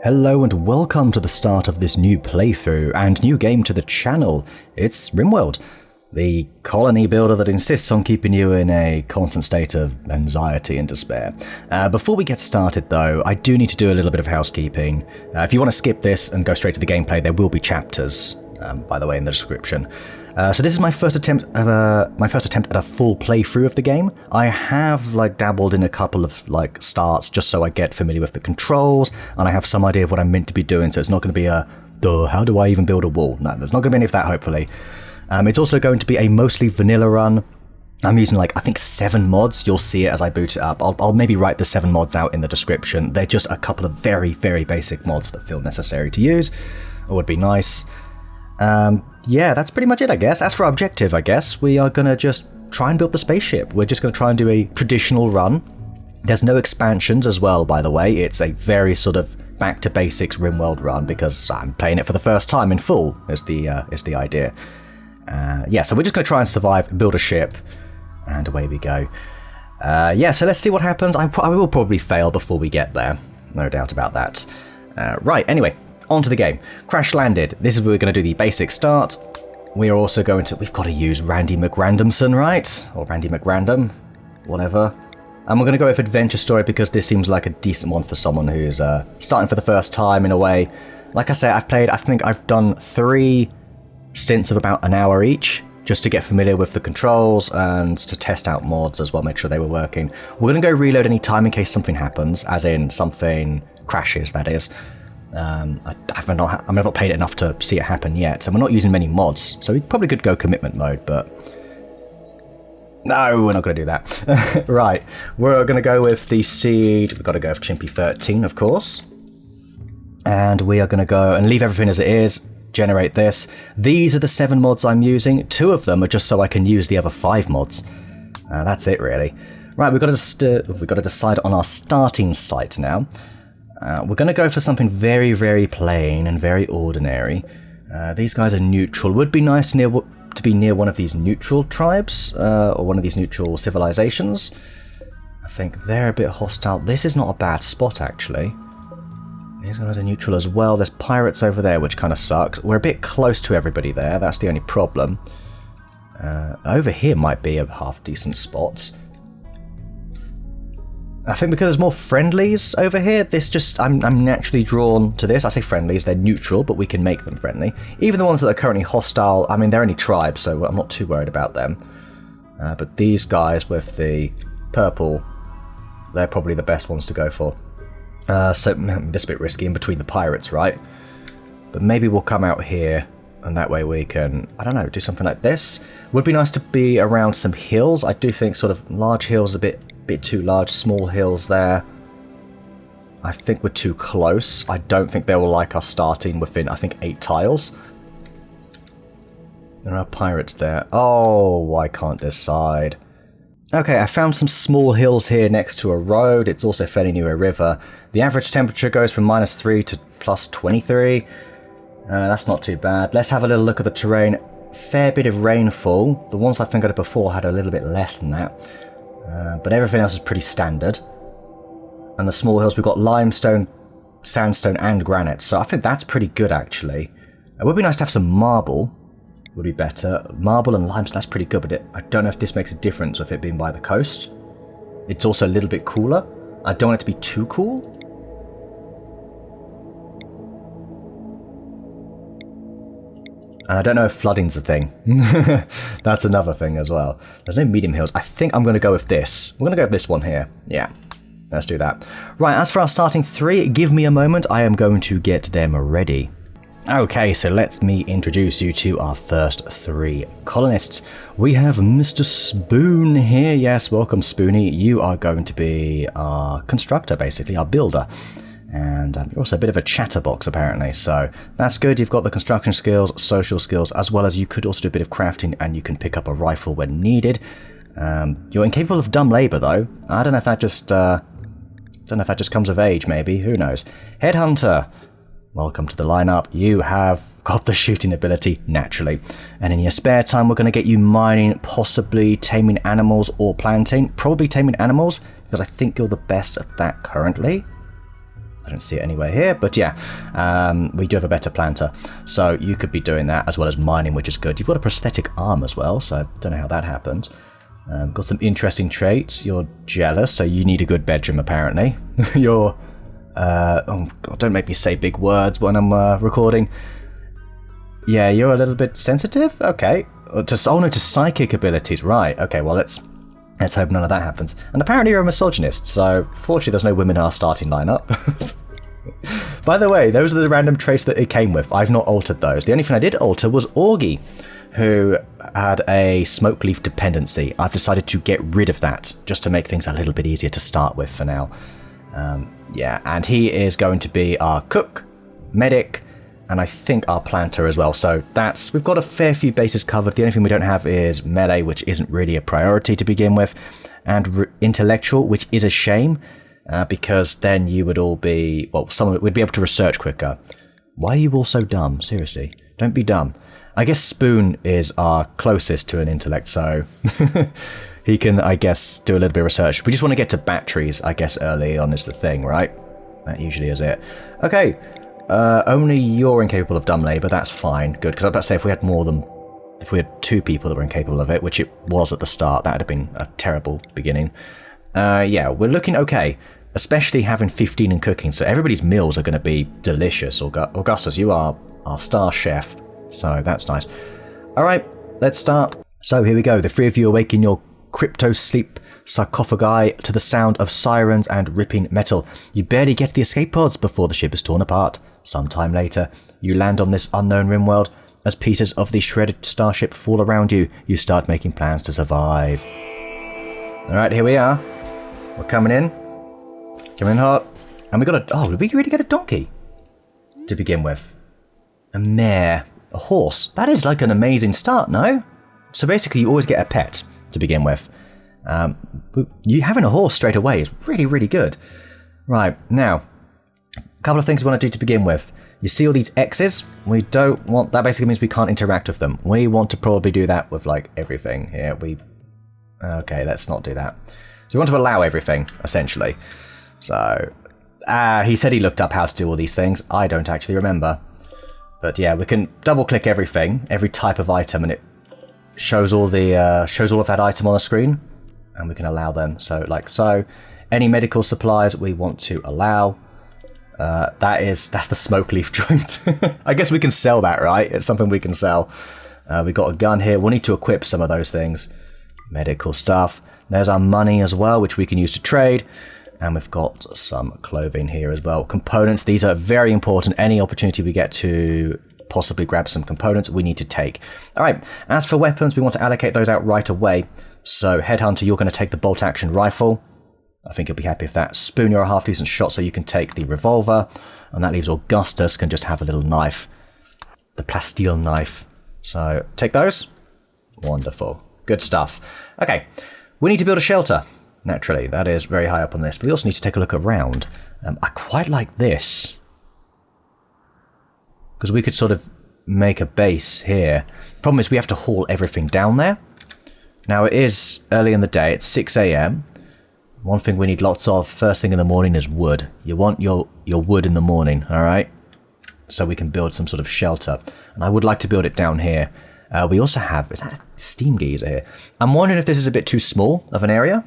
Hello and welcome to the start of this new playthrough and new game to the channel. It's RimWorld, the colony builder that insists on keeping you in a constant state of anxiety and despair. Before we get started though, I do need to do a little bit of housekeeping. If you want to skip this and go straight to the gameplay, there will be chapters, by the way, in the description. So this is my first attempt at a full playthrough of the game. I have dabbled in a couple of starts just so I get familiar with the controls and I have some idea of what I'm meant to be doing. So it's not going to be how do I even build a wall? No, there's not going to be any of that, hopefully. It's also going to be a mostly vanilla run. I'm using I think 7 mods. You'll see it as I boot it up. I'll maybe write the 7 mods out in the description. They're just a couple of very, very basic mods that feel necessary to use. It would be nice. Yeah, that's pretty much it, I guess. As for our objective, I guess, we are going to just try and build the spaceship. We're just going to try and do a traditional run. There's no expansions as well, by the way. It's a very sort of back to basics RimWorld run because I'm playing it for the first time in full, is the idea. Yeah, so we're just going to try and survive, build a ship, and away we go. Yeah, so let's see what happens. I will probably fail before we get there. No doubt about that. Right, anyway. On to the game. Crash landed. This is where we're going to do the basic start. We are also going to... We've got to use Randy McRandomson, right? Or Randy McRandom. Whatever. And we're going to go with Adventure Story because this seems like a decent one for someone who's starting for the first time in a way. Like I say, I think I've done 3 stints of about an hour each just to get familiar with the controls and to test out mods as well, make sure they were working. We're going to go reload any time in case something happens, as in something crashes, that is. I've not played it enough to see it happen yet, so we're not using many mods, so we probably could go commitment mode, but no, we're not going to do that. Right, we're going to go with the seed. We've got to go with Chimpy 13, of course, and we are going to go and leave everything as it is, generate this. These are the 7 mods I'm using. 2 of them are just so I can use the other 5 mods. That's it, really. Right, we've got to decide on our starting site now. We're going to go for something very, very plain and very ordinary. These guys are neutral. Would be nice to be near one of these neutral tribes, or one of these neutral civilizations. I think they're a bit hostile. This is not a bad spot, actually. These guys are neutral as well. There's pirates over there, which kind of sucks. We're a bit close to everybody there. That's the only problem. Over here might be a half-decent spot. I think because there's more friendlies over here, I'm naturally drawn to this. I say friendlies, they're neutral, but we can make them friendly. Even the ones that are currently hostile, I mean, they're only tribes, so I'm not too worried about them. But these guys with the purple, they're probably the best ones to go for. So this is a bit risky in between the pirates, right? But maybe we'll come out here, and that way we can, I don't know, do something like this. Would be nice to be around some hills. I do think sort of large hills a bit too large. Small hills there, I think we're too close. I don't think they will like us starting within, I think, 8 tiles. There are pirates there. Oh, I can't decide. Okay, I found some small hills here next to a road. It's also fairly near a river. The average temperature goes from -3 to +23. That's not too bad. Let's have a little look at the terrain. Fair bit of rainfall. The ones I think I did before had a little bit less than that. But everything else is pretty standard. And the small hills, we've got limestone, sandstone, and granite. So I think that's pretty good, actually. It would be nice to have some marble. Would be better. Marble and limestone, that's pretty good, but I don't know if this makes a difference with it being by the coast. It's also a little bit cooler. I don't want it to be too cool. And I don't know if flooding's a thing. That's another thing as well. There's no medium hills. I think I'm going to go with this. We're going to go with this one here. Yeah, let's do that. Right, as for our starting 3, give me a moment. I am going to get them ready. Okay, so let me introduce you to our first 3 colonists. We have Mr. Spoon here. Yes, welcome, Spoony. You are going to be our constructor, basically, our builder. And you're also a bit of a chatterbox, apparently, so that's good. You've got the construction skills, social skills, as well as you could also do a bit of crafting, and you can pick up a rifle when needed. You're incapable of dumb labour, though. I don't know if that just comes of age, maybe. Who knows? Headhunter. Welcome to the lineup. You have got the shooting ability, naturally. And in your spare time, we're going to get you mining, possibly taming animals or planting. Probably taming animals, because I think you're the best at that currently. I don't see it anywhere here, but yeah, we do have a better planter. So you could be doing that as well as mining, which is good. You've got a prosthetic arm as well, so I don't know how that happened. Got some interesting traits. You're jealous, so you need a good bedroom, apparently. You're... oh, God, don't make me say big words when I'm recording. Yeah, you're a little bit sensitive? Okay. Oh, no, to psychic abilities. Right, okay, well, let's hope none of that happens. And apparently you're a misogynist, so fortunately there's no women in our starting lineup. By the way, those are the random traits that it came with. I've not altered those. The only thing I did alter was Augie, who had a smoke leaf dependency. I've decided to get rid of that, just to make things a little bit easier to start with for now. Yeah, and he is going to be our cook, medic, and I think our planter as well. So we've got a fair few bases covered. The only thing we don't have is melee, which isn't really a priority to begin with, and intellectual, which is a shame, because then you would all be, well, someone would be able to research quicker. Why are you all so dumb? Seriously, don't be dumb. I guess Spoon is our closest to an intellect, so he can, I guess, do a little bit of research. We just want to get to batteries, I guess, early on is the thing, right? That usually is it. Okay, only you're incapable of dumb labour, that's fine. Good, because I was about to say, if we had 2 people that were incapable of it, which it was at the start, that would have been a terrible beginning. Yeah, we're looking okay, especially having 15 in cooking, so everybody's meals are going to be delicious. Augustus, you are our star chef. So that's nice. Alright, let's start. So here we go. The 3 of you awake in your crypto-sleep sarcophagi to the sound of sirens and ripping metal. You barely get to the escape pods before the ship is torn apart. Sometime later, you land on this unknown RimWorld. As pieces of the shredded starship fall around you, you start making plans to survive. Alright, here we are. We're coming in. Coming in hot. And we got a... Oh, did we really get a donkey? To begin with. A mare. A horse. That is like an amazing start, no? So basically you always get a pet to begin with. You having a horse straight away is really, really good. Right, now, a couple of things we want to do to begin with. You see all these X's? We don't want... That basically means we can't interact with them. We want to probably do that with, like, everything here. Okay, let's not do that. So we want to allow everything, essentially. So, he said he looked up how to do all these things. I don't actually remember. But yeah, we can double-click everything, every type of item, and it shows all of that item on the screen, and we can allow them. So, like so, any medical supplies we want to allow. That's the smoke leaf joint. I guess we can sell that, right? It's something we can sell. We got a gun here. We'll need to equip some of those things. Medical stuff. There's our money as well, which we can use to trade. And we've got some clothing here as well. Components, these are very important. Any opportunity we get to possibly grab some components, we need to take. All right, as for weapons, we want to allocate those out right away. So, Headhunter, you're going to take the bolt-action rifle. I think you'll be happy with that. Spoon, you're a half-decent shot, so you can take the revolver. And that leaves Augustus can just have a little knife. The plasteel knife. So, take those. Wonderful. Good stuff. Okay, we need to build a shelter. Naturally, that is very high up on this. But we also need to take a look around. I quite like this. Because we could sort of make a base here. Problem is we have to haul everything down there. Now it is early in the day. It's 6 AM. One thing we need lots of first thing in the morning is wood. You want your wood in the morning, alright? So we can build some sort of shelter. And I would like to build it down here. We also have... Is that a steam geyser here? I'm wondering if this is a bit too small of an area.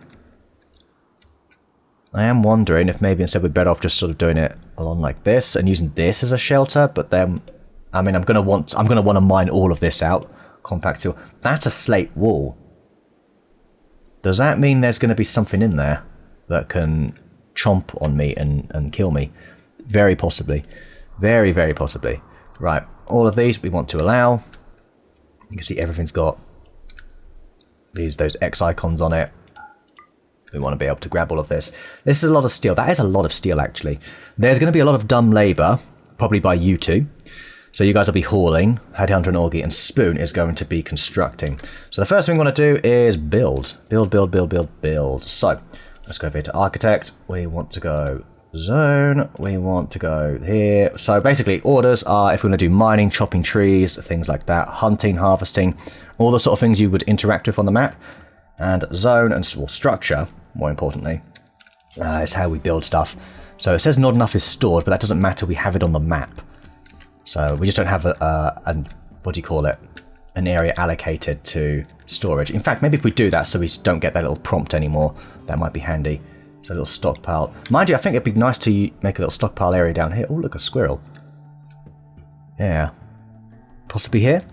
I am wondering if maybe instead we're better off just sort of doing it along like this and using this as a shelter, but then, I mean, I'm gonna want to mine all of this out. Compact steel. That's a slate wall. Does that mean there's going to be something in there that can chomp on me and kill me? Very possibly. Very, very possibly. Right, all of these we want to allow. You can see everything's got those X icons on it. We want to be able to grab all of this. This is a lot of steel. That is a lot of steel, actually. There's going to be a lot of dumb labour, probably by you two. So you guys will be hauling. Headhunter and Augie, and Spoon is going to be constructing. So the first thing we want to do is build. Build. So let's go over here to Architect. We want to go Zone. We want to go here. So basically orders are if we want to do mining, chopping trees, things like that, hunting, harvesting, all the sort of things you would interact with on the map. And zone and structure, more importantly, is how we build stuff. So it says not enough is stored, but that doesn't matter. We have it on the map. So we just don't have what do you call it? An area allocated to storage. In fact, maybe if we do that so we don't get that little prompt anymore, that might be handy. So a little stockpile. Mind you, I think it'd be nice to make a little stockpile area down here. Oh, look, a squirrel. Yeah. Possibly here.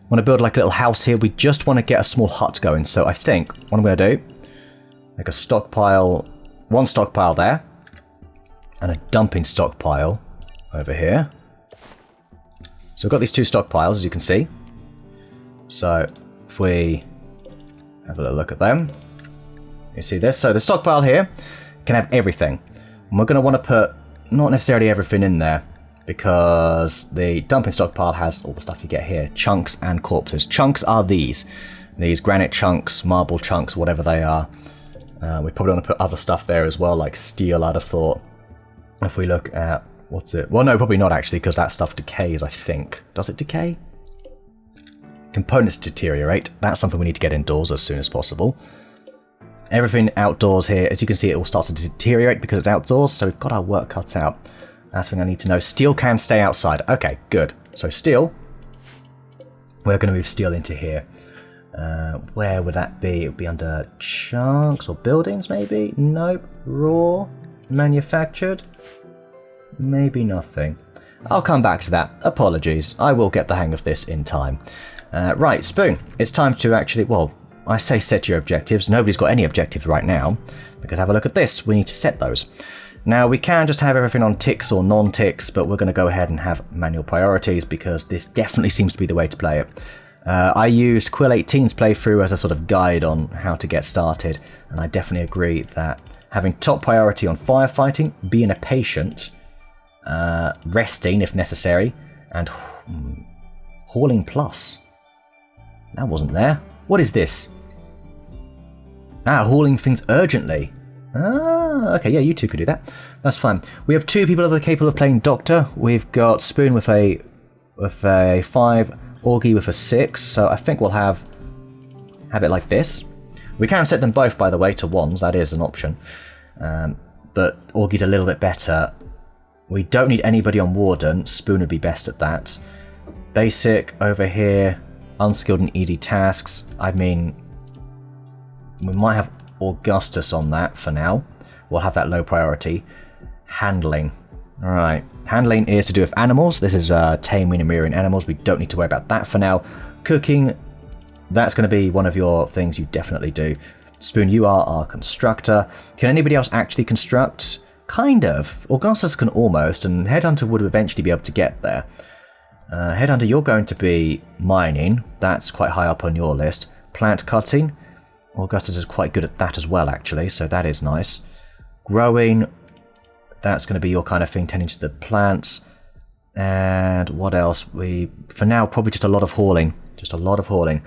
Want to build like a little house here. We just want to get a small hut going. So I think what I'm going to do, make a stockpile, one stockpile there, and a dumping stockpile over here. So we've got these two stockpiles, as you can see. So if we have a little look at them, you see this. So the stockpile here can have everything. And we're going to want to put not necessarily everything in there, because the dumping stockpile has all the stuff you get here. Chunks and corpses. Chunks are these granite chunks, marble chunks, whatever they are. We probably want to put other stuff there as well, like steel, I'd have thought. If we look at, what's it? Well, no, probably not actually, because that stuff decays, I think. Does it decay? Components deteriorate. That's something we need to get indoors as soon as possible. Everything outdoors here, as you can see, it all starts to deteriorate because it's outdoors, so we've got our work cut out. That's something I need to know. Steel can stay outside. Okay, good. So steel, we're going to move steel into here. Where would that be? It would be under chunks or buildings, maybe? Nope. Raw, manufactured, maybe nothing. I'll come back to that. Apologies. I will get the hang of this in time. Right, Spoon. It's time to actually, well, I say set your objectives. Nobody's got any objectives right now, because have a look at this. We need to set those. Now, we can just have everything on ticks or non-ticks, but we're going to go ahead and have manual priorities, because this definitely seems to be the way to play it. I used Quill 18's playthrough as a sort of guide on how to get started, and I definitely agree that having top priority on firefighting, being a patient, resting if necessary, and hauling plus. That wasn't there. What is this? Hauling things urgently. Okay, yeah, you two could do that. That's fine. We have two people that are capable of playing Doctor. We've got Spoon with a 5, Augie with a 6. So I think we'll have it like this. We can set them both, by the way, to 1s. That is an option. But Augie's a little bit better. We don't need anybody on Warden. Spoon would be best at that. Basic over here. Unskilled and easy tasks. I mean, we might have Augustus on that for now. We'll have that low priority. Handling. Alright. Handling is to do with animals. This is taming and mirroring animals. We don't need to worry about that for now. Cooking. That's going to be one of your things you definitely do. Spoon, you are our constructor. Can anybody else actually construct? Kind of. Augustus can almost, and Headhunter would eventually be able to get there. Headhunter, you're going to be mining. That's quite high up on your list. Plant cutting. Augustus is quite good at that as well, actually, so that is nice. Growing. That's going to be your kind of thing, tending to the plants. And what else? For now, probably just a lot of hauling. Just a lot of hauling.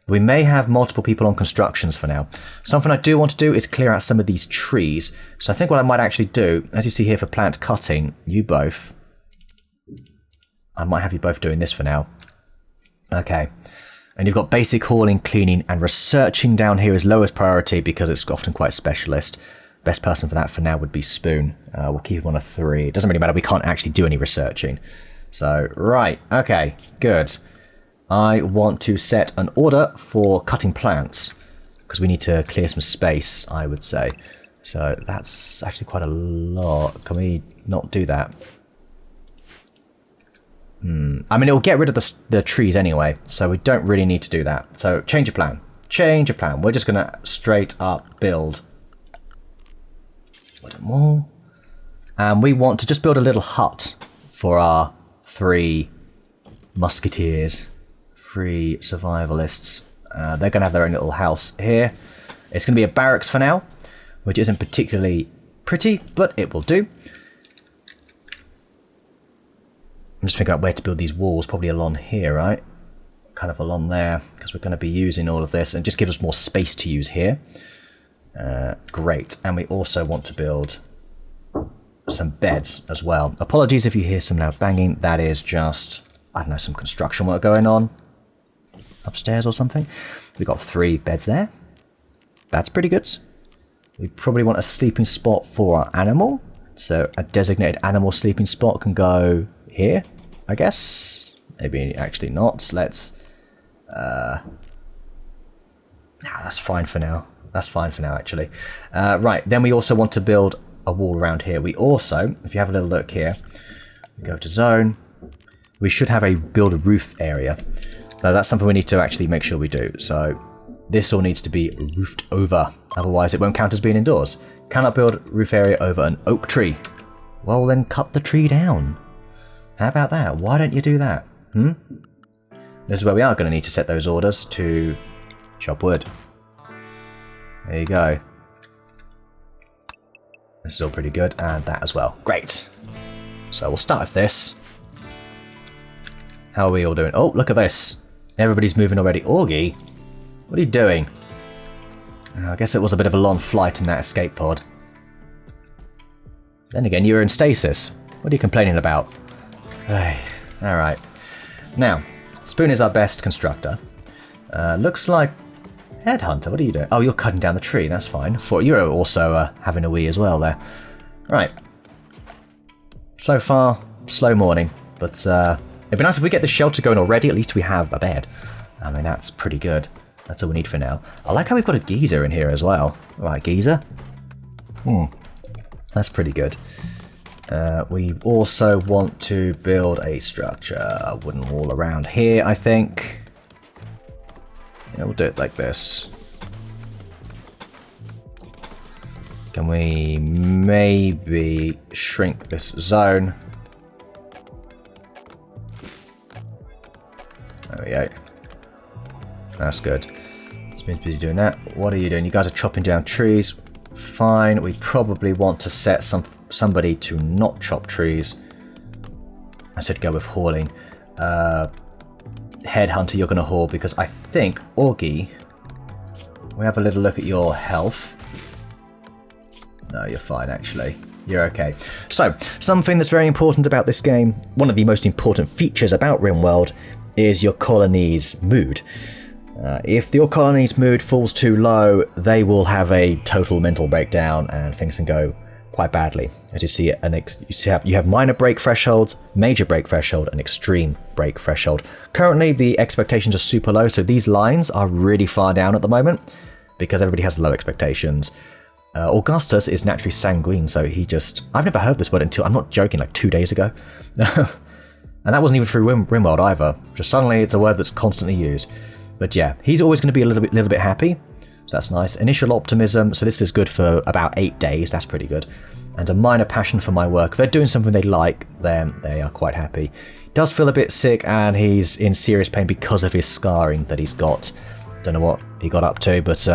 We may have multiple people on constructions for now. Something I do want to do is clear out some of these trees. So I think what I might actually do, as you see here for plant cutting, you both... I might have you both doing this for now. Okay. And you've got basic hauling, cleaning, and researching down here as lowest priority because it's often quite specialist. Best person for that for now would be Spoon. We'll keep him on a 3. It doesn't really matter. We can't actually do any researching. So, right. Okay. Good. I want to set an order for cutting plants because we need to clear some space, I would say. So that's actually quite a lot. Can we not do that? I mean, it'll get rid of the trees anyway, so we don't really need to do that. So change your plan. Change your plan. We're just going to straight up build. What more? And we want to just build a little hut for our 3 musketeers, 3 survivalists. They're going to have their own little house here. It's going to be a barracks for now, which isn't particularly pretty, but it will do. I'm just figuring out where to build these walls, probably along here, right? Kind of along there, because we're going to be using all of this, and just gives us more space to use here. Great, and we also want to build some beds as well. Apologies if you hear some loud banging, that is just, I don't know, some construction work going on upstairs or something. We've got 3 beds there. That's pretty good. We probably want a sleeping spot for our animal. So a designated animal sleeping spot can go here, I guess. Maybe actually not. Let's... Nah, that's fine for now. That's fine for now, actually. Right, then we also want to build a wall around here. We also, if you have a little look here, we go to zone. We should have a build a roof area. Now that's something we need to actually make sure we do. So this all needs to be roofed over. Otherwise it won't count as being indoors. Cannot build roof area over an oak tree. Well then cut the tree down. How about that? Why don't you do that? This is where we are going to need to set those orders to chop wood. There you go. This is all pretty good, and that as well. Great. So we'll start with this. How are we all doing? Oh, look at this. Everybody's moving already. Augie, what are you doing? I guess it was a bit of a long flight in that escape pod. Then again, you were in stasis. What are you complaining about? Hey, alright. Now, Spoon is our best constructor. Looks like... Headhunter, what are you doing? Oh, you're cutting down the tree, that's fine. You're also having a wee as well there. Right. So far, slow morning. But it'd be nice if we get the shelter going already. At least we have a bed. I mean, that's pretty good. That's all we need for now. I like how we've got a geyser in here as well. Right, geyser. That's pretty good. We also want to build a structure, a wooden wall around here, I think. Yeah, we'll do it like this. Can we maybe shrink this zone? There we go. That's good. Spin's busy doing that. What are you doing? You guys are chopping down trees. Fine. We probably want to set somebody to not chop trees. I said go with hauling. Headhunter, you're going to haul because I think, Augie, we have a little look at your health. No, you're fine, actually. You're okay. So, something that's very important about this game, one of the most important features about RimWorld, is your colony's mood. If your colony's mood falls too low, they will have a total mental breakdown and things can go quite badly. As you see, you have minor break thresholds, major break threshold, and extreme break threshold. Currently, the expectations are super low, so these lines are really far down at the moment because everybody has low expectations. Augustus is naturally sanguine, so he just... I've never heard this word until, I'm not joking, like 2 days ago. And that wasn't even through RimWorld either. Just suddenly it's a word that's constantly used. But yeah, he's always going to be a little bit happy. So that's nice. Initial optimism, so this is good for about 8 days, that's pretty good. And a minor passion for my work. If they're doing something they like, then they are quite happy. He does feel a bit sick and he's in serious pain because of his scarring that he's got. Don't know what he got up to, but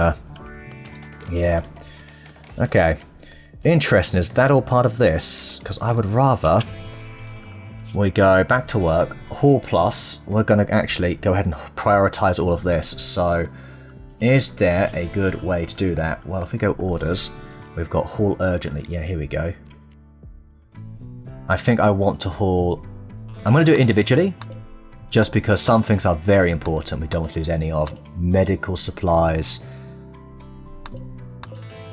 yeah. Okay. Interesting, is that all part of this? Because I would rather we go back to work, haul plus, we're going to actually go ahead and prioritize all of this. So is there a good way to do that? Well, if we go orders, we've got haul urgently. Yeah, here we go. I think I want to haul... I'm going to do it individually, just because some things are very important. We don't want to lose any of. Medical supplies.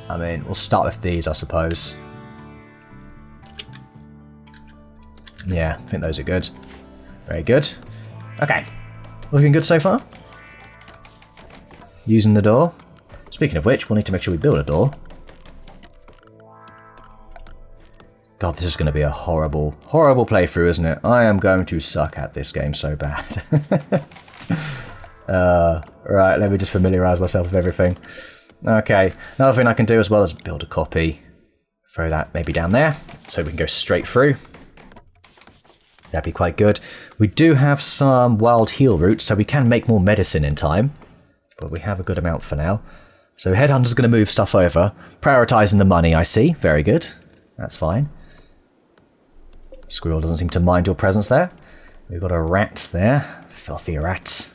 I mean, we'll start with these, I suppose. Yeah, I think those are good. Very good. Okay. Looking good so far. Using the door. Speaking of which, we'll need to make sure we build a door. God, this is going to be a horrible, horrible playthrough, isn't it? I am going to suck at this game so bad. Right, let me just familiarise myself with everything. Okay, another thing I can do as well is build a copy. Throw that maybe down there, so we can go straight through. That'd be quite good. We do have some wild heal roots, so we can make more medicine in time. But we have a good amount for now. So Headhunter's going to move stuff over. Prioritising the money, I see. Very good. That's fine. Squirrel doesn't seem to mind your presence there. We've got a rat there. Filthy rat.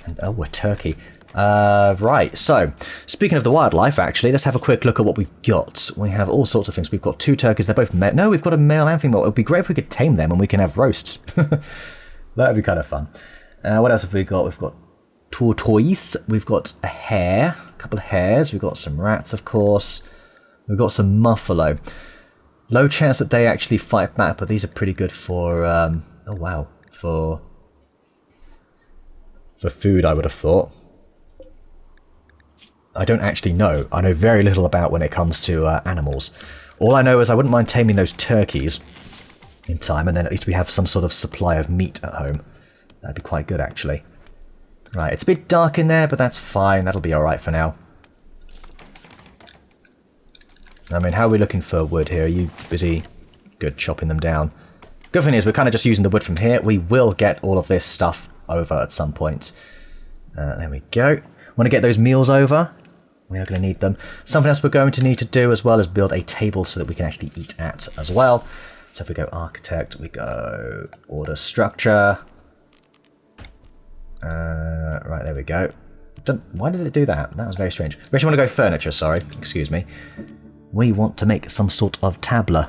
And oh, a turkey. Right, so, speaking of the wildlife, actually, let's have a quick look at what we've got. We have all sorts of things. We've got 2 turkeys. They're both male. No, we've got a male and female. It would be great if we could tame them and we can have roasts. That would be kind of fun. What else have we got? We've got tortoise. We've got a hare. A couple of hares. We've got some rats, of course. We've got some buffalo. Low chance that they actually fight back, but these are pretty good for, oh wow, for food, I would have thought. I don't actually know. I know very little about when it comes to animals. All I know is I wouldn't mind taming those turkeys in time, and then at least we have some sort of supply of meat at home. That'd be quite good, actually. Right, it's a bit dark in there, but that's fine. That'll be alright for now. I mean, how are we looking for wood here? Are you busy? Good, chopping them down. Good thing is, we're kind of just using the wood from here. We will get all of this stuff over at some point. There we go. Want to get those meals over? We are going to need them. Something else we're going to need to do as well is build a table so that we can actually eat at as well. So if we go architect, we go order structure. Right, there we go. Why did it do that? That was very strange. We actually want to go furniture, sorry. Excuse me. We want to make some sort of tablet.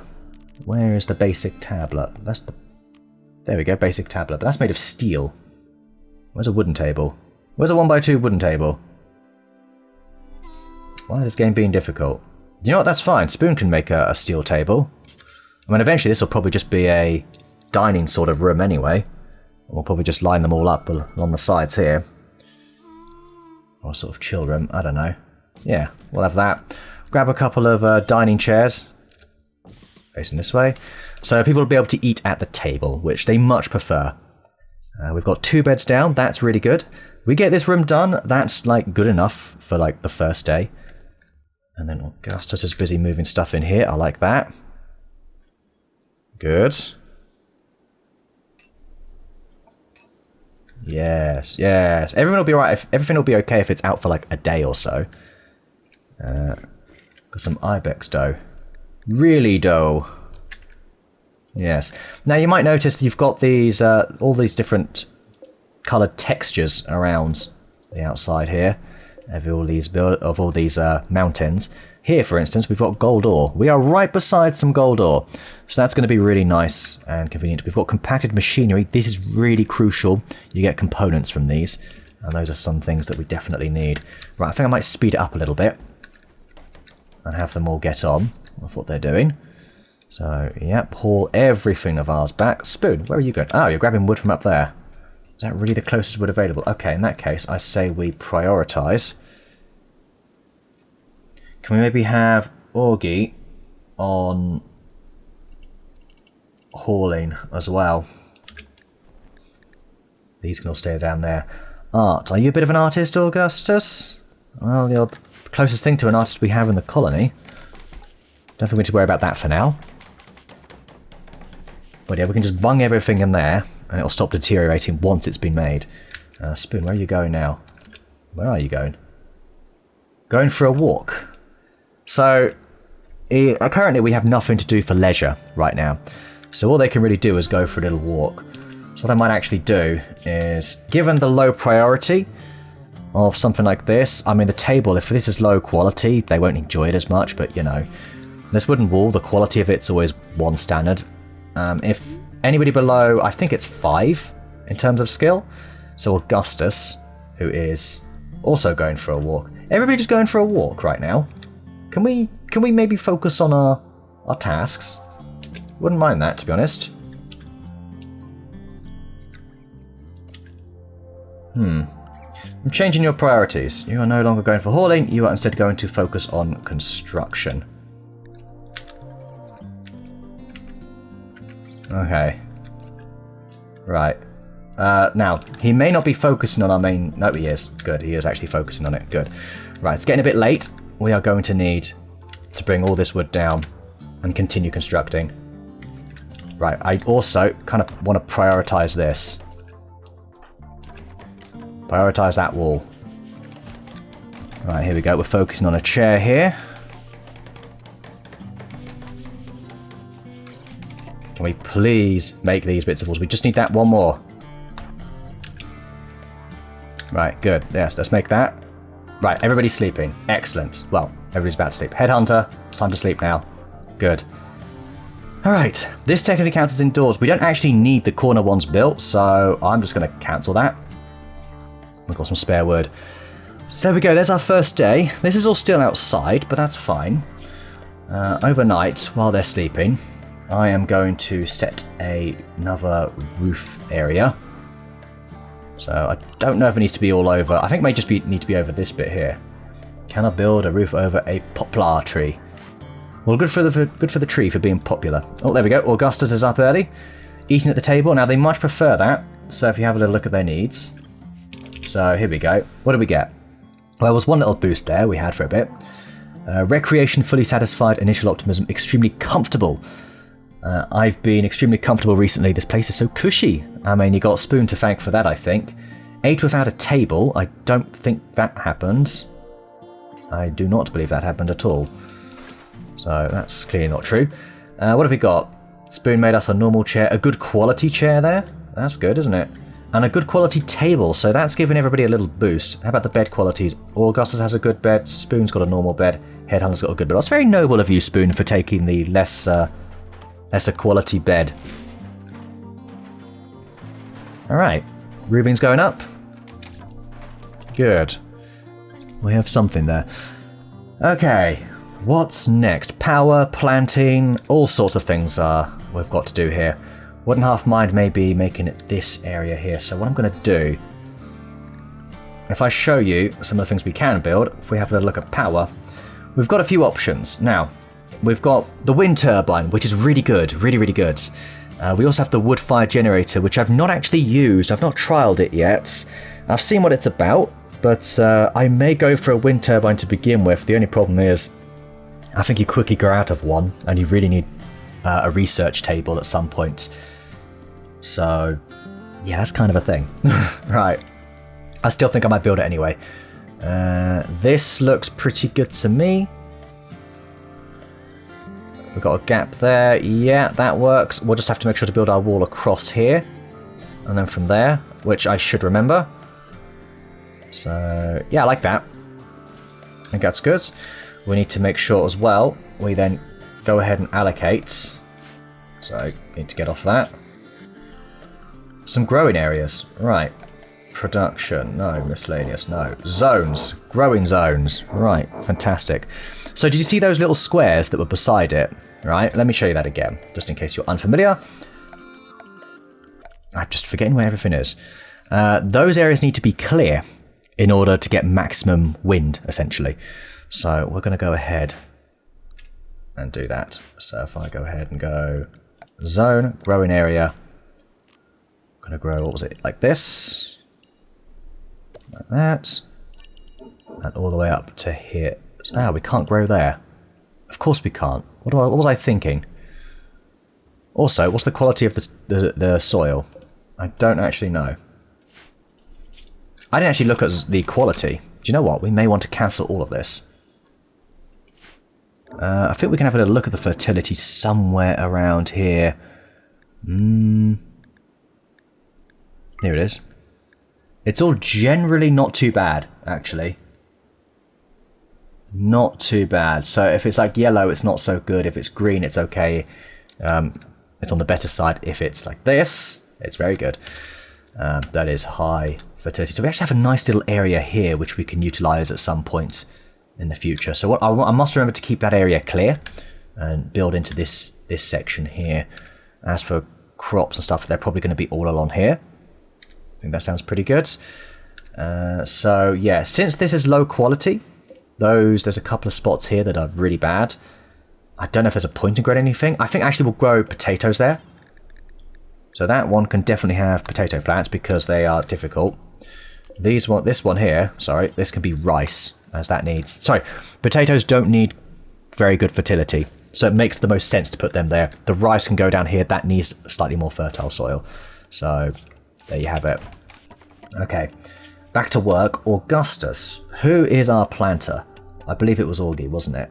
Where is the basic tablet? That's the... There we go, basic tablet. But that's made of steel. Where's a wooden table? Where's a 1x2 wooden table? Why is this game being difficult? You know what, that's fine. Spoon can make a steel table. I mean, eventually this will probably just be a dining sort of room anyway. We'll probably just line them all up along the sides here. Or a sort of chill room, I don't know. Yeah, we'll have that. Grab a couple of dining chairs. Facing this way. So people will be able to eat at the table, which they much prefer. We've got 2 beds down, that's really good. We get this room done, that's like good enough for like the first day. And then Augustus is busy moving stuff in here, I like that. Good. Yes, yes. Everything will be right. Everything will be okay if it's out for like a day or so. Got some ibex dough. Really dough. Yes. Now you might notice that you've got these all these different coloured textures around the outside here of all these mountains. Here, for instance, we've got gold ore. We are right beside some gold ore, so that's going to be really nice and convenient. We've got compacted machinery. This is really crucial. You get components from these, and those are some things that we definitely need. Right, I think I might speed it up a little bit and have them all get on with what they're doing. So, yep, haul everything of ours back. Spoon, where are you going? Oh, you're grabbing wood from up there. Is that really the closest wood available? Okay, in that case, I say we prioritise. Can we maybe have Augie on hauling as well? These can all stay down there. Art. Are you a bit of an artist, Augustus? Well, you're the closest thing to an artist we have in the colony. Don't think we need to worry about that for now. But yeah, we can just bung everything in there, and it'll stop deteriorating once it's been made. Spoon, where are you going now? Where are you going? Going for a walk. So, currently we have nothing to do for leisure right now. So all they can really do is go for a little walk. So what I might actually do is, given the low priority of something like this, I mean the table, if this is low quality, they won't enjoy it as much, but you know. This wooden wall, the quality of it's always 1 standard. If anybody below, I think it's 5 in terms of skill. So Augustus, who is also going for a walk. Everybody just going for a walk right now. Can we maybe focus on our tasks? Wouldn't mind that, to be honest. I'm changing your priorities. You are no longer going for hauling, you are instead going to focus on construction. Okay. Right. Now, he may not be focusing on our main... No, he is. Good, he is actually focusing on it. Good. Right, it's getting a bit late. We are going to need to bring all this wood down and continue constructing. Right, I also kind of want to prioritise this. Prioritise that wall. Right, here we go. We're focusing on a chair here. Can we please make these bits of walls? We just need that one more. Right, good. Yes, let's make that. Right, everybody's sleeping. Excellent. Well, everybody's about to sleep. Headhunter, it's time to sleep now. Good. Alright, this technically counts as indoors. We don't actually need the corner ones built, so I'm just going to cancel that. We've got some spare wood. So there we go, there's our first day. This is all still outside, but that's fine. Overnight, while they're sleeping, I am going to set another roof area. So I don't know if it needs to be all over. I think it may just need to be over this bit here. Can I build a roof over a poplar tree? Well, good for the tree for being popular. Oh, there we go. Augustus is up early, eating at the table. Now, they much prefer that. So if you have a little look at their needs. So here we go. What do we get? Well, there was one little boost there we had for a bit. Recreation, fully satisfied, initial optimism, extremely comfortable. I've been extremely comfortable recently. This place is so cushy. I mean, you got Spoon to thank for that, I think. Ate without a table. I don't think that happened. I do not believe that happened at all. So that's clearly not true. What have we got? Spoon made us a normal chair. A good quality chair there. That's good, isn't it? And a good quality table. So that's giving everybody a little boost. How about the bed qualities? Augustus has a good bed. Spoon's got a normal bed. Headhunter's got a good bed. That's very noble of you, Spoon, for taking the lesser quality bed. Alright. Roofing's going up. Good. We have something there. Okay. What's next? Power, planting, all sorts of things we've got to do here. Wouldn't half mind maybe making it this area here. So what I'm going to do, if I show you some of the things we can build, if we have a look at power, we've got a few options. Now, we've got the wind turbine, which is really good, really good. We also have the wood fire generator, which I've not actually used. I've not trialed it yet. I've seen what it's about, but I may go for a wind turbine to begin with. The only problem is, I think you quickly grow out of one, and you really need a research table at some point. So, yeah, that's kind of a thing. Right. I still think I might build it anyway. This looks pretty good to me. We've got a gap there. Yeah, that works. We'll just have to make sure to build our wall across here. And then from there, which I should remember. So, yeah, I like that. I think that's good. We need to make sure as well, we then go ahead and allocate. So, need to get off that. Some growing areas. Right. Production. No. Miscellaneous. No. Zones. Growing zones. Right. Fantastic. So did you see those little squares that were beside it? Right. Let me show you that again, just in case you're unfamiliar. I'm just forgetting where everything is. Those areas need to be clear in order to get maximum wind, essentially. So we're going to go ahead and do that. So if I go ahead and go zone, growing area. I'm going to grow, what was it, like this. Like that. And all the way up to here. Ah, we can't grow there. Of course we can't. What was I thinking? Also, what's the quality of the soil? I don't actually know. I didn't actually look at the quality. Do you know what? We may want to cancel all of this. I think we can have a little look at the fertility somewhere around here. Here it is. It's all generally not too bad, actually. Not too bad. So if it's like yellow, it's not so good. If it's green, it's okay. It's on the better side. If it's like this, it's very good. That is high fertility. So we actually have a nice little area here which we can utilize at some point in the future. So what I must remember to keep that area clear and build into this section here. As for crops and stuff, they're probably going to be all along here. I think that sounds pretty good. So yeah, since this is low quality, there's a couple of spots here that are really bad. I don't know if there's a point in growing anything. I think actually we'll grow potatoes there. So that one can definitely have potato plants because they are difficult. This one here, sorry, this can be rice, as that needs. Sorry, potatoes don't need very good fertility, so it makes the most sense to put them there. The rice can go down here. That needs slightly more fertile soil. So there you have it. Okay, back to work. Augustus, who is our planter? I believe it was Augie, wasn't it?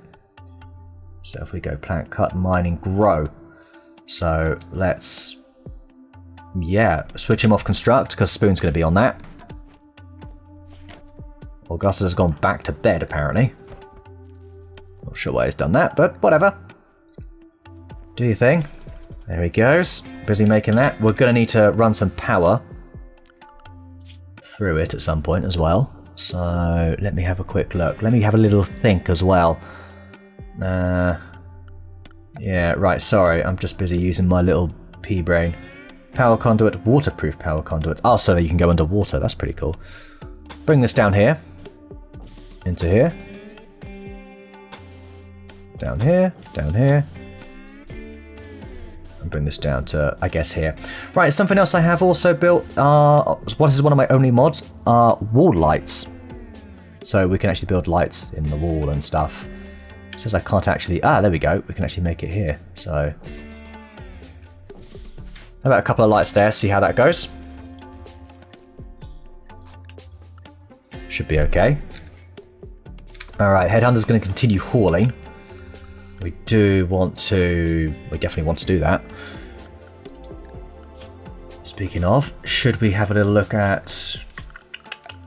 So if we go plant, cut, mining, grow. So let's, yeah, switch him off construct because Spoon's going to be on that. Augustus has gone back to bed, apparently. Not sure why he's done that, but whatever. Do your thing. There he goes. Busy making that. We're going to need to run some power through it at some point as well. So let me have a quick look. Let me have a little think as well. Yeah, right, sorry. I'm just busy using my little pea brain. Power conduit, waterproof power conduit. Oh, so that you can go underwater. That's pretty cool. Bring this down here. Into here. Down here. Down here. And bring this down to, I guess, here. Right, something else I have also built. What is one of my only mods? Are wall lights. So we can actually build lights in the wall and stuff. It says I can't actually... Ah, there we go. We can actually make it here. So... How about a couple of lights there, see how that goes. Should be okay. Alright, Headhunter's going to continue hauling. We definitely want to do that. Speaking of, should we have a little look at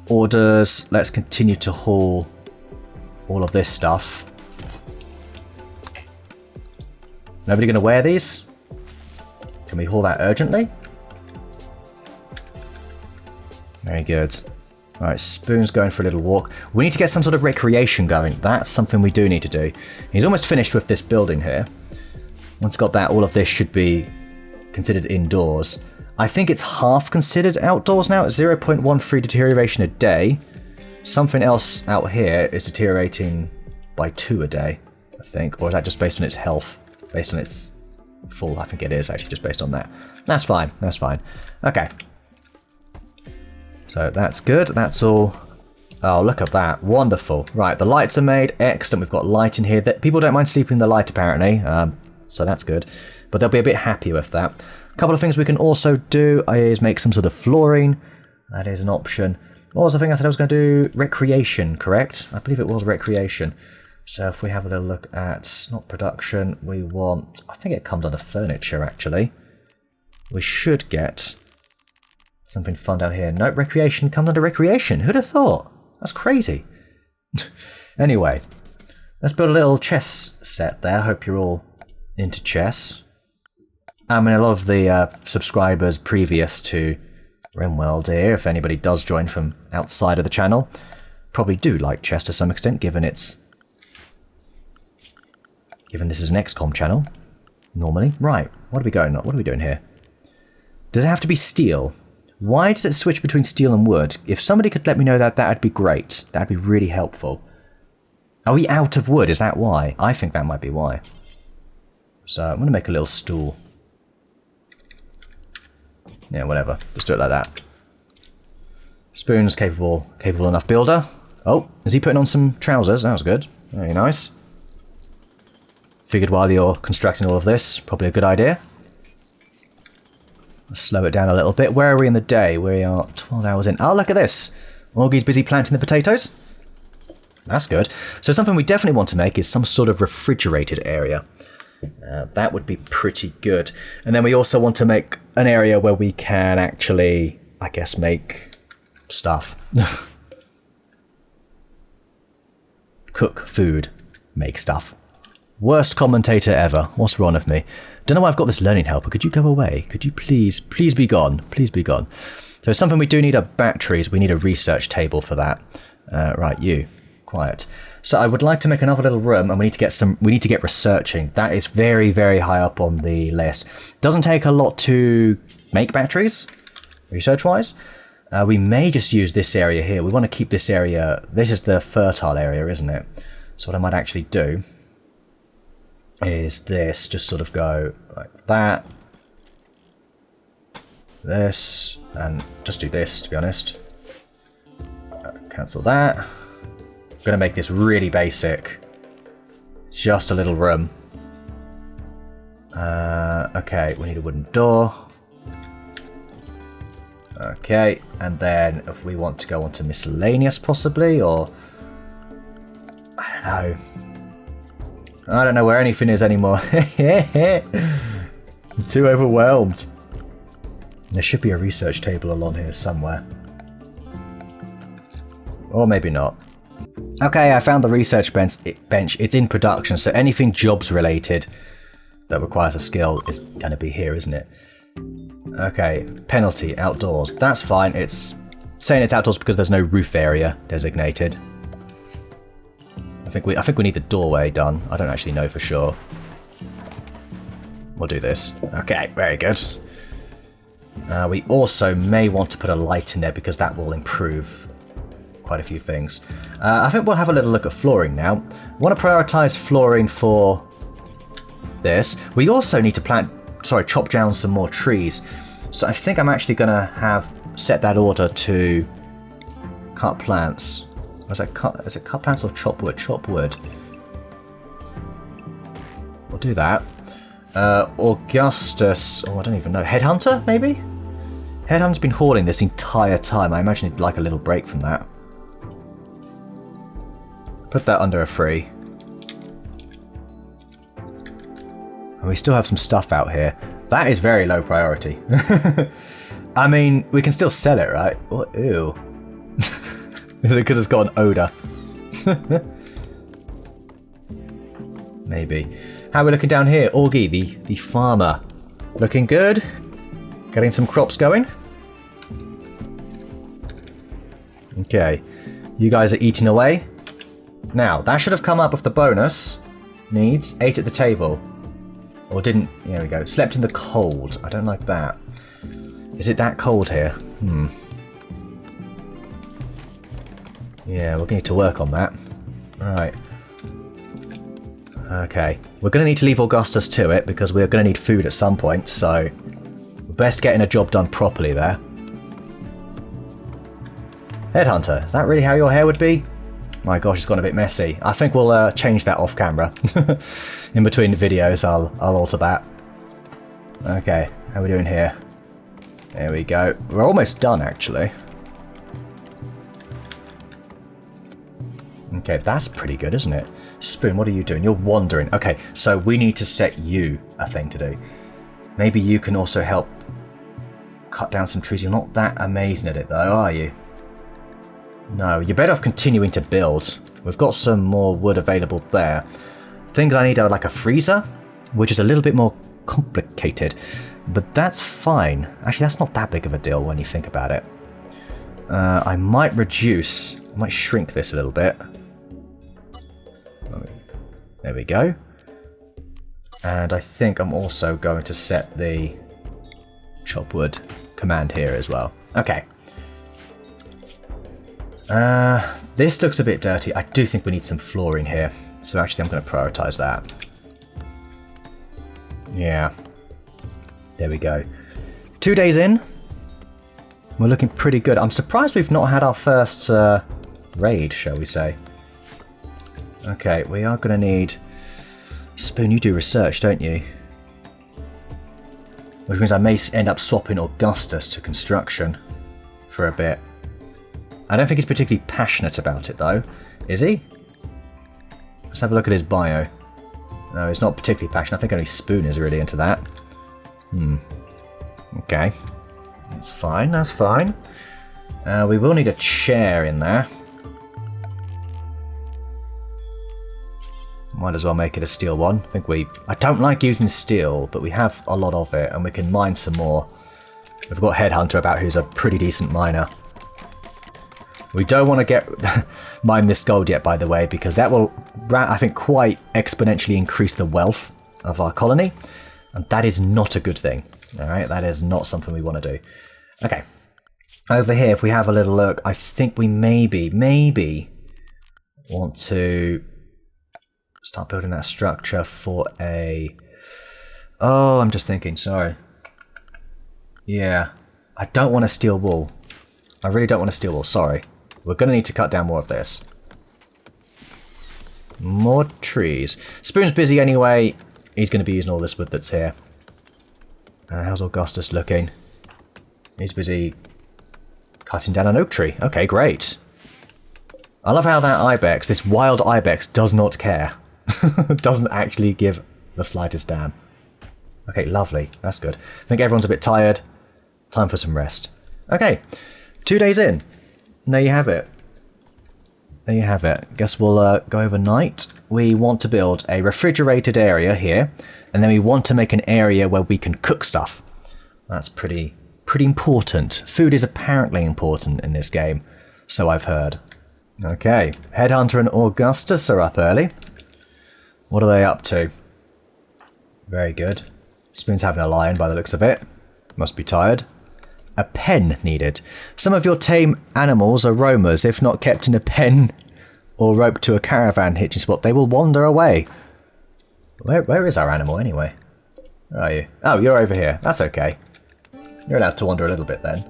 orders? Let's continue to haul all of this stuff. Nobody going to wear these? Can we haul that urgently? Very good. Alright, Spoon's going for a little walk. We need to get some sort of recreation going. That's something we do need to do. He's almost finished with this building here. Once got that, all of this should be considered indoors. I think it's half considered outdoors now. It's 0.13 deterioration a day. Something else out here is deteriorating by 2 a day, I think. Or is that just based on its health? Based on its... full, I think it is actually just based on that. That's fine, that's fine. Okay. So that's good, that's all. Oh, look at that, wonderful. Right, the lights are made, excellent. We've got light in here. People don't mind sleeping in the light apparently, so that's good. But they'll be a bit happy with that. A couple of things we can also do is make some sort of flooring. That is an option. What was the thing I said I was going to do? Recreation, correct? I believe it was recreation. So if we have a little look at, not production, we want, I think it comes under furniture actually. We should get something fun down here. Nope, recreation comes under recreation. Who'd have thought? That's crazy. Anyway, let's build a little chess set there. Hope you're all into chess. I mean, a lot of the subscribers previous to RimWorld here, if anybody does join from outside of the channel, probably do like chess to some extent, given this is an XCOM channel, normally. Right, what are we doing here? Does it have to be steel? Why does it switch between steel and wood? If somebody could let me know that, that'd be great. That'd be really helpful. Are we out of wood? Is that why? I think that might be why. So I'm going to make a little stool. Yeah, whatever. Just do it like that. Spoon's capable enough builder. Oh, is he putting on some trousers? That was good. Very nice. Figured while you're constructing all of this, probably a good idea. Let's slow it down a little bit. Where are we in the day? We are 12 hours in. Oh, look at this. Augie's busy planting the potatoes. That's good. So something we definitely want to make is some sort of refrigerated area. That would be pretty good. And then we also want to make an area where we can actually, I guess, make stuff. Cook food. Make stuff. Worst commentator ever. What's wrong with me? Don't know why I've got this learning helper. Could you go away? Could you please be gone? Please be gone. So something we do need are batteries. We need a research table for that. Right, you. Quiet. So I would like to make another little room, and we need to get researching. That is very, very high up on the list. Doesn't take a lot to make batteries, research-wise. We may just use this area here. We want to keep this area. This is the fertile area, isn't it? So what I might actually do is this, just sort of go like that, this, and just do this, to be honest. Cancel that. I'm going to make this really basic. Just a little room. Okay, we need a wooden door. Okay, and then if we want to go on to miscellaneous possibly, or I don't know where anything is anymore. I'm too overwhelmed. There should be a research table along here somewhere. Or maybe not. Okay, I found the research bench. It's in production, so anything jobs related that requires a skill is going to be here, isn't it? Okay, penalty, outdoors. That's fine. It's saying it's outdoors because there's no roof area designated. I think we need the doorway done. I don't actually know for sure. We'll do this. Okay, very good. We also may want to put a light in there because that will improve quite a few things. I think we'll have a little look at flooring now. I want to prioritize flooring for this. We also need to chop down some more trees. So I think I'm actually going to set that order to cut plants. Is it cut plants or chop wood? Chop wood. We'll do that. Augustus, I don't even know. Headhunter, maybe? Headhunter's been hauling this entire time. I imagine he'd like a little break from that. Put that under a free. And we still have some stuff out here. That is very low priority. I mean, we can still sell it, right? Oh, ew. Is it because it's got an odour? Maybe. How are we looking down here? Augie, the farmer. Looking good. Getting some crops going. Okay. You guys are eating away. Now, that should have come up with the bonus. Needs 8 at the table. Or didn't. There we go. Slept in the cold. I don't like that. Is it that cold here? Yeah, we're going to need to work on that. Right. Okay. We're going to need to leave Augustus to it because we're going to need food at some point, so we're best getting a job done properly there. Headhunter, is that really how your hair would be? My gosh, it's gone a bit messy. I think we'll change that off camera. In between the videos, I'll alter that. Okay, how are we doing here? There we go. We're almost done, actually. Okay, that's pretty good, isn't it? Spoon, what are you doing? You're wandering. Okay, so we need to set you a thing to do. Maybe you can also help cut down some trees. You're not that amazing at it, though, are you? No, you're better off continuing to build. We've got some more wood available there. Things I need are like a freezer, which is a little bit more complicated, but that's fine. Actually, that's not that big of a deal when you think about it. I might shrink this a little bit. There we go. And I think I'm also going to set the chop wood command here as well. Okay. This looks a bit dirty. I do think we need some flooring here. So actually I'm going to prioritize that. Yeah. There we go. 2 days in. We're looking pretty good. I'm surprised we've not had our first raid, shall we say. Okay, we are going to need... Spoon, you do research, don't you? Which means I may end up swapping Augustus to construction for a bit. I don't think he's particularly passionate about it, though. Is he? Let's have a look at his bio. No, he's not particularly passionate. I think only Spoon is really into that. Okay. That's fine, that's fine. We will need a chair in there. Might as well make it a steel one. I don't like using steel, but we have a lot of it, and we can mine some more. We've got Headhunter about who's a pretty decent miner. We don't want to mine this gold yet, by the way, because that will, I think, quite exponentially increase the wealth of our colony, and that is not a good thing. All right, that is not something we want to do. Okay, over here, if we have a little look, I think we maybe want to start building that structure for a... Oh, I'm just thinking, sorry. Yeah, I don't want a steel wall. I really don't want a steel wall, sorry. We're going to need to cut down more of this. More trees. Spoon's busy anyway. He's going to be using all this wood that's here. How's Augustus looking? He's busy cutting down an oak tree. Okay, great. I love how that ibex, this wild ibex, does not care. Doesn't actually give the slightest damn. Okay, lovely. That's good. I think everyone's a bit tired. Time for some rest. Okay, 2 days in. And there you have it. There you have it. Guess we'll go overnight. We want to build a refrigerated area here, and then we want to make an area where we can cook stuff. That's pretty important. Food is apparently important in this game, so I've heard. Okay, Headhunter and Augustus are up early. What are they up to? Very good. Spoon's having a lion by the looks of it. Must be tired. A pen needed. Some of your tame animals are roamers. If not kept in a pen or roped to a caravan hitching spot, they will wander away. Where is our animal anyway? Where are you? Oh, you're over here. That's okay. You're allowed to wander a little bit then.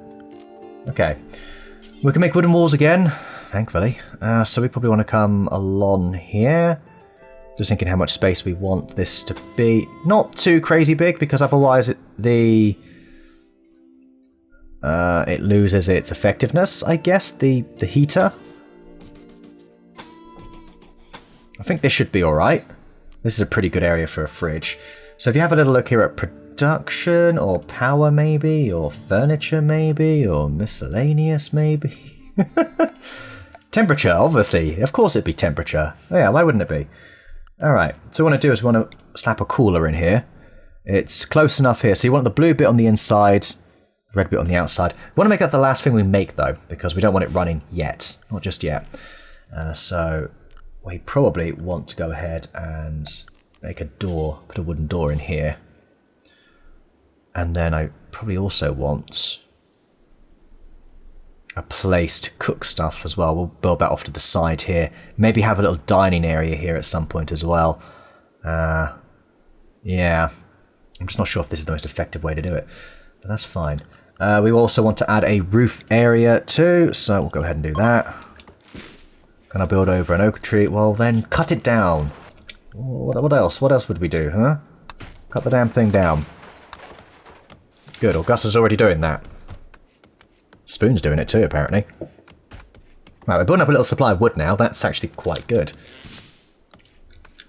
Okay. We can make wooden walls again, thankfully. So we probably want to come along here. Just thinking how much space we want this to be. Not too crazy big, because otherwise it loses its effectiveness, I guess, the heater. I think this should be alright. This is a pretty good area for a fridge. So if you have a little look here at production, or power maybe, or furniture maybe, or miscellaneous maybe. Temperature, obviously. Of course it'd be temperature. Oh yeah, why wouldn't it be? Alright, so what we want to do is we want to slap a cooler in here. It's close enough here. So you want the blue bit on the inside, the red bit on the outside. We want to make that the last thing we make though, because we don't want it running yet. Not just yet. So we probably want to go ahead and make a door, put a wooden door in here. And then I probably also want a place to cook stuff as well. We'll build that off to the side here. Maybe have a little dining area here at some point as well. Yeah, I'm just not sure if this is the most effective way to do it, but that's fine. We also want to add a roof area too, so we'll go ahead and do that. Can I build over an oak tree? Well, then cut it down. What else? What else would we do, huh? Cut the damn thing down. Good, Augustus is already doing that. Spoon's doing it too, apparently. Right, we're building up a little supply of wood now. That's actually quite good.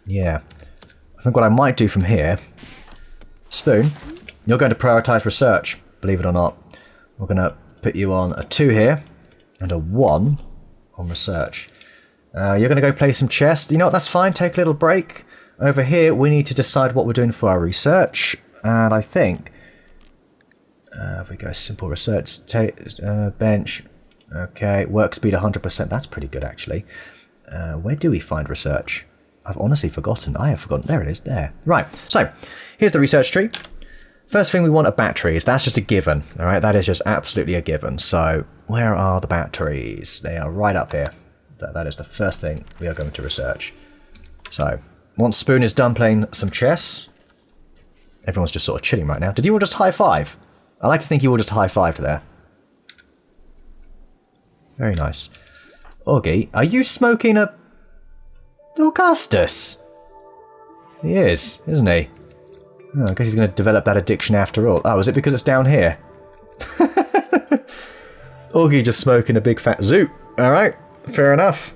Yeah. I think what I might do from here... Spoon, you're going to prioritise research, believe it or not. We're going to put you on a 2 here, and a 1 on research. You're going to go play some chess. You know what, that's fine. Take a little break. Over here, we need to decide what we're doing for our research. And I think... if we go simple research, bench, okay, work speed 100%, that's pretty good actually. Where do we find research? I've honestly forgotten, I have forgotten, there it is, there. Right, so, here's the research tree. First thing we want are batteries, that's just a given, alright, that is just absolutely a given. So, where are the batteries? They are right up here. That is the first thing we are going to research. So, once Spoon is done playing some chess, everyone's just sort of chilling right now. Did you all just high five? I like to think you all just high-fived there. Very nice. Augie, are you smoking a... Augustus? He is, isn't he? Oh, I guess he's going to develop that addiction after all. Oh, is it because it's down here? Augie just smoking a big fat zoot. Alright, fair enough.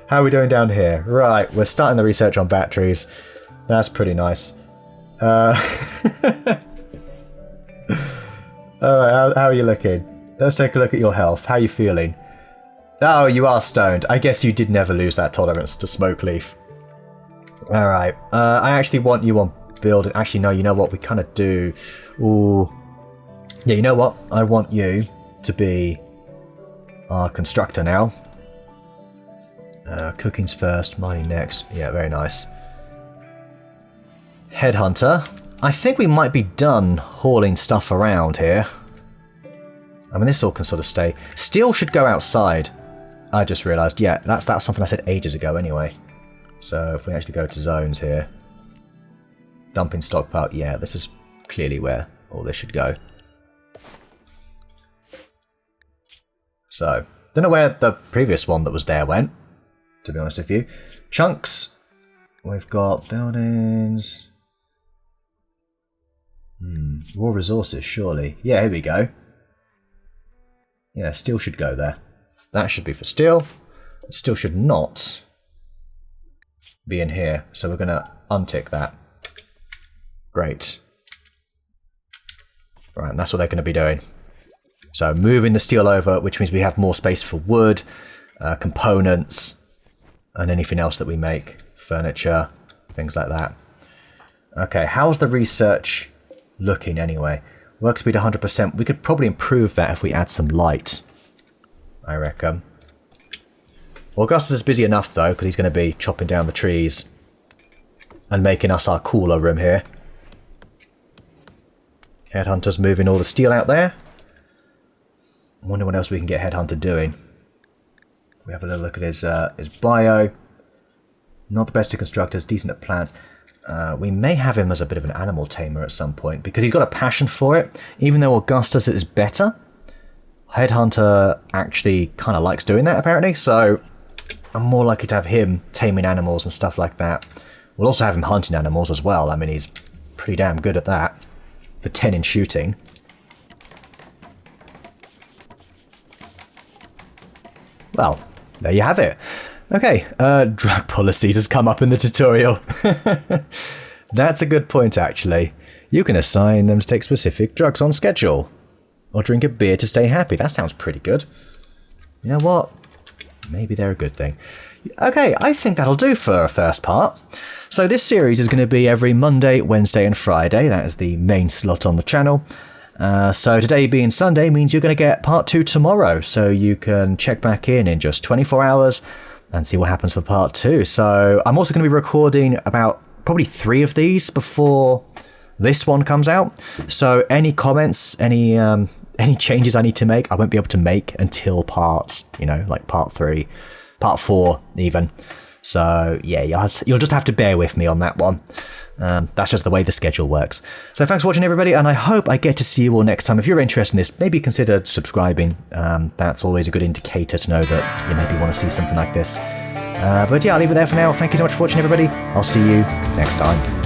How are we doing down here? Right, we're starting the research on batteries. That's pretty nice. Alright, how are you looking? Let's take a look at your health. How are you feeling? Oh, you are stoned. I guess you did never lose that tolerance to smoke leaf. Alright, I actually want you on build. Actually, no, you know what? We kind of do. Ooh. Yeah, you know what? I want you to be our constructor now. Cooking's first, mining next. Yeah, very nice. Headhunter. I think we might be done hauling stuff around here. I mean, this all can sort of stay. Steel should go outside. I just realised. Yeah, that's something I said ages ago anyway. So if we actually go to zones here. Dumping stockpile. Yeah, this is clearly where all this should go. So, don't know where the previous one that was there went, to be honest with you. Chunks. We've got buildings. Raw resources, surely. Yeah, here we go. Yeah, steel should go there. That should be for steel. Steel should not be in here, so we're going to untick that. Great. Right, and that's what they're going to be doing. So moving the steel over, which means we have more space for wood, components, and anything else that we make. Furniture, things like that. Okay, how's the research looking anyway? Work speed 100%. We could probably improve that if we add some light, I reckon. Augustus is busy enough though, because he's going to be chopping down the trees and making us our cooler room here. Headhunter's moving all the steel out there. I wonder what else we can get Headhunter doing. We have a little look at his bio. Not the best at constructors, decent at plants. We may have him as a bit of an animal tamer at some point, because he's got a passion for it. Even though Augustus is better, Headhunter actually kind of likes doing that, apparently, so I'm more likely to have him taming animals and stuff like that. We'll also have him hunting animals as well. I mean, he's pretty damn good at that. For 10 in shooting. Well, there you have it. Okay, drug policies has come up in the tutorial. That's a good point, actually. You can assign them to take specific drugs on schedule. Or drink a beer to stay happy. That sounds pretty good. You know what? Maybe they're a good thing. Okay, I think that'll do for a first part. So this series is going to be every Monday, Wednesday and Friday. That is the main slot on the channel. So today being Sunday means you're going to get part 2 tomorrow. So you can check back in just 24 hours and see what happens for part 2. So I'm also going to be recording about probably 3 of these before this one comes out. So any comments, any changes I need to make, I won't be able to make until part 3, part 4 even. So yeah, you'll just have to bear with me on that one. That's just the way the schedule works. So thanks for watching, everybody, and I hope I get to see you all next time. If you're interested in this, maybe consider subscribing. That's always a good indicator to know that you maybe want to see something like this. But yeah, I'll leave it there for now. Thank you so much for watching, everybody. I'll see you next time.